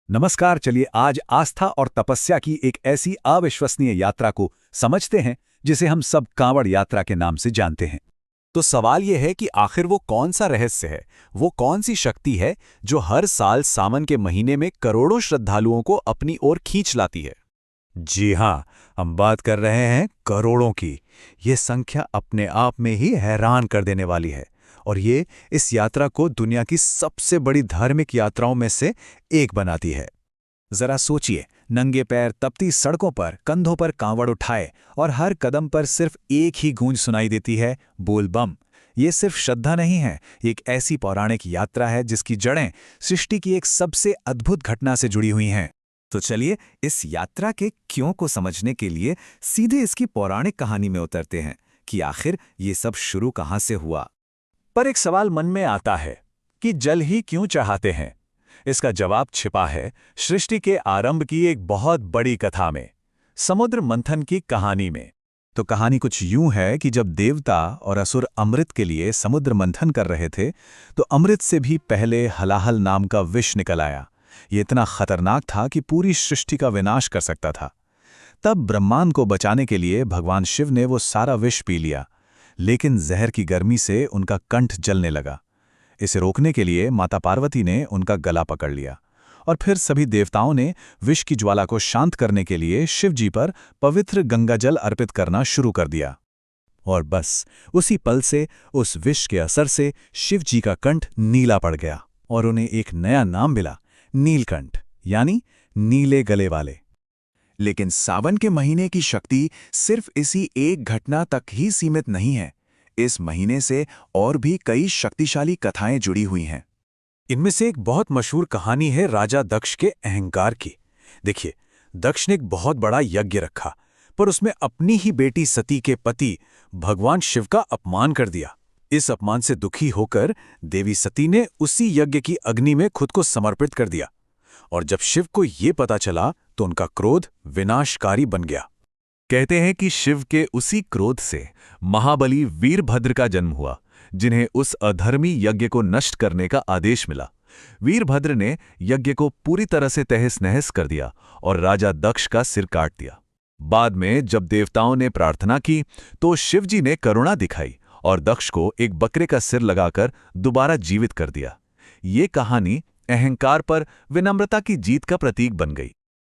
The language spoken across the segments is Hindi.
नमस्कार। चलिए आज आस्था और तपस्या की एक ऐसी अविश्वसनीय यात्रा को समझते हैं जिसे हम सब कांवड़ यात्रा के नाम से जानते हैं। तो सवाल यह है कि आखिर वो कौन सा रहस्य है, वो कौन सी शक्ति है जो हर साल सावन के महीने में करोड़ों श्रद्धालुओं को अपनी ओर खींच लाती है। जी हाँ, हम बात कर रहे हैं करोड़ों की। ये संख्या अपने आप में ही हैरान कर देने वाली है और ये इस यात्रा को दुनिया की सबसे बड़ी धार्मिक यात्राओं में से एक बनाती है। जरा सोचिए, नंगे पैर तपती सड़कों पर कंधों पर कांवड़ उठाए और हर कदम पर सिर्फ एक ही गूंज सुनाई देती है, बोल बम। ये सिर्फ श्रद्धा नहीं है, एक ऐसी पौराणिक यात्रा है जिसकी जड़ें सृष्टि की एक सबसे अद्भुत घटना से जुड़ी हुई हैं। तो चलिए इस यात्रा के क्यों को समझने के लिए सीधे इसकी पौराणिक कहानी में उतरते हैं कि आखिर ये सब शुरू कहाँ से हुआ। पर एक सवाल मन में आता है कि जल ही क्यों चाहते हैं। इसका जवाब छिपा है सृष्टि के आरंभ की एक बहुत बड़ी कथा में, समुद्र मंथन की कहानी में। तो कहानी कुछ यूं है कि जब देवता और असुर अमृत के लिए समुद्र मंथन कर रहे थे तो अमृत से भी पहले हलाहल नाम का विष निकल आया। ये इतना खतरनाक था कि पूरी सृष्टि का विनाश कर सकता था। तब ब्रह्मांड को बचाने के लिए भगवान शिव ने वो सारा विष पी लिया, लेकिन जहर की गर्मी से उनका कंठ जलने लगा। इसे रोकने के लिए माता पार्वती ने उनका गला पकड़ लिया और फिर सभी देवताओं ने विष की ज्वाला को शांत करने के लिए शिव जी पर पवित्र गंगाजल अर्पित करना शुरू कर दिया। और बस उसी पल से, उस विष के असर से शिव जी का कंठ नीला पड़ गया और उन्हें एक नया नाम मिला, नीलकंठ, यानी नीले गले वाले। लेकिन सावन के महीने की शक्ति सिर्फ इसी एक घटना तक ही सीमित नहीं है। इस महीने से और भी कई शक्तिशाली कथाएं जुड़ी हुई हैं। इनमें से एक बहुत मशहूर कहानी है राजा दक्ष के अहंकार की। देखिए, दक्ष ने एक बहुत बड़ा यज्ञ रखा, पर उसमें अपनी ही बेटी सती के पति भगवान शिव का अपमान कर दिया। इस अपमान से दुखी होकर देवी सती ने उसी यज्ञ की अग्नि में खुद को समर्पित कर दिया। और जब शिव को ये पता चला तो उनका क्रोध विनाशकारी बन गया। कहते हैं कि शिव के उसी क्रोध से महाबली वीरभद्र का जन्म हुआ, जिन्हें उस अधर्मी यज्ञ को नष्ट करने का आदेश मिला। वीरभद्र ने यज्ञ को पूरी तरह से तहस-नहस कर दिया और राजा दक्ष का सिर काट दिया। बाद में जब देवताओं ने प्रार्थना की तो शिवजी ने करुणा दिखाई और दक्ष को एक बकरे का सिर लगाकर दोबारा जीवित कर दिया। ये कहानी अहंकार पर विनम्रता की जीत का प्रतीक बन गई।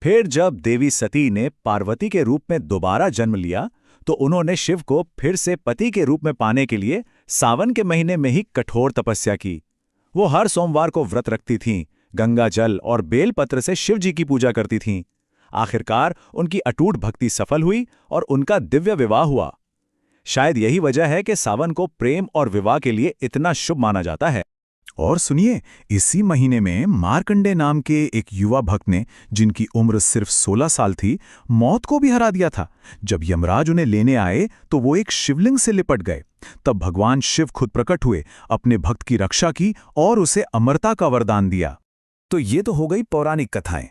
फिर जब देवी सती ने पार्वती के रूप में दोबारा जन्म लिया तो उन्होंने शिव को फिर से पति के रूप में पाने के लिए सावन के महीने में ही कठोर तपस्या की। वो हर सोमवार को व्रत रखती थीं, गंगा जल और बेलपत्र से शिव जी की पूजा करती थीं। आखिरकार उनकी अटूट भक्ति सफल हुई और उनका दिव्य विवाह हुआ। शायद यही वजह है कि सावन को प्रेम और विवाह के लिए इतना शुभ माना जाता है। और सुनिए, इसी महीने में मार्कंडे नाम के एक युवा भक्त ने, जिनकी उम्र सिर्फ 16 साल थी, मौत को भी हरा दिया था। जब यमराज उन्हें लेने आए तो वो एक शिवलिंग से लिपट गए। तब भगवान शिव खुद प्रकट हुए, अपने भक्त की रक्षा की और उसे अमरता का वरदान दिया। तो ये तो हो गई पौराणिक कथाएं।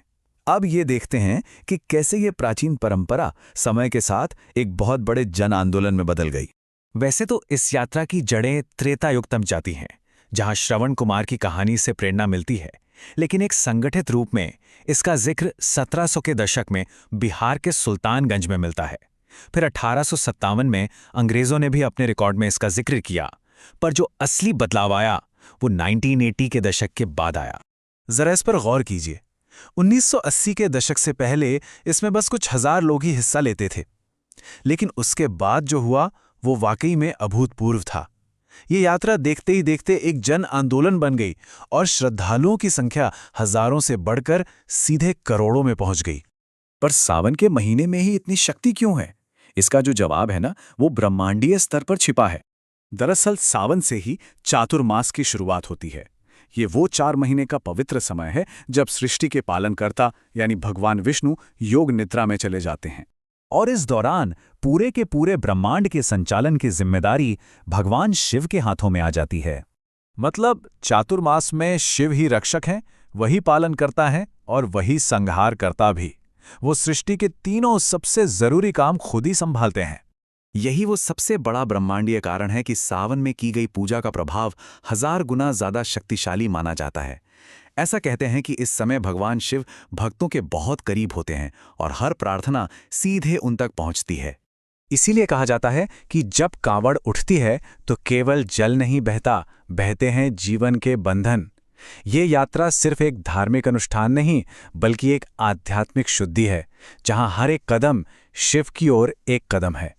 अब ये देखते हैं कि कैसे ये प्राचीन परंपरा समय के साथ एक बहुत बड़े जन आंदोलन में बदल गई। वैसे तो इस यात्रा की जड़ें त्रेता युग तक जाती हैं, जहां श्रवण कुमार की कहानी से प्रेरणा मिलती है, लेकिन एक संगठित रूप में इसका जिक्र 1700 के दशक में बिहार के सुल्तानगंज में मिलता है। फिर 1857 में अंग्रेजों ने भी अपने रिकॉर्ड में इसका जिक्र किया, पर जो असली बदलाव आया वो 1980 के दशक के बाद आया। जरा इस पर गौर कीजिए। 1980 के दशक से पहले इसमें बस कुछ हजार लोग ही हिस्सा लेते थे, लेकिन उसके बाद जो हुआ वो वाकई में अभूतपूर्व था। ये यात्रा देखते ही देखते एक जन आंदोलन बन गई और श्रद्धालुओं की संख्या हजारों से बढ़कर सीधे करोड़ों में पहुंच गई। पर सावन के महीने में ही इतनी शक्ति क्यों है? इसका जो जवाब है ना, वो ब्रह्मांडीय स्तर पर छिपा है। दरअसल सावन से ही चातुर्मास की शुरुआत होती है। ये वो 4 महीने का पवित्र समय है जब सृष्टि के पालनकर्ता यानी भगवान विष्णु योग निद्रा में चले जाते हैं और इस दौरान पूरे के पूरे ब्रह्मांड के संचालन की जिम्मेदारी भगवान शिव के हाथों में आ जाती है। मतलब चातुर्मास में शिव ही रक्षक हैं, वही पालन करता है और वही संहार करता भी। वो सृष्टि के तीनों सबसे जरूरी काम खुद ही संभालते हैं। यही वो सबसे बड़ा ब्रह्मांडीय कारण है कि सावन में की गई पूजा का प्रभाव 1000 गुना ज्यादा शक्तिशाली माना जाता है। ऐसा कहते हैं कि इस समय भगवान शिव भक्तों के बहुत करीब होते हैं और हर प्रार्थना सीधे उन तक पहुंचती है। इसीलिए कहा जाता है कि जब कांवड़ उठती है तो केवल जल नहीं बहता, बहते हैं जीवन के बंधन। ये यात्रा सिर्फ एक धार्मिक अनुष्ठान नहीं, बल्कि एक आध्यात्मिक शुद्धि है, जहां हर एक कदम शिव की ओर एक कदम है।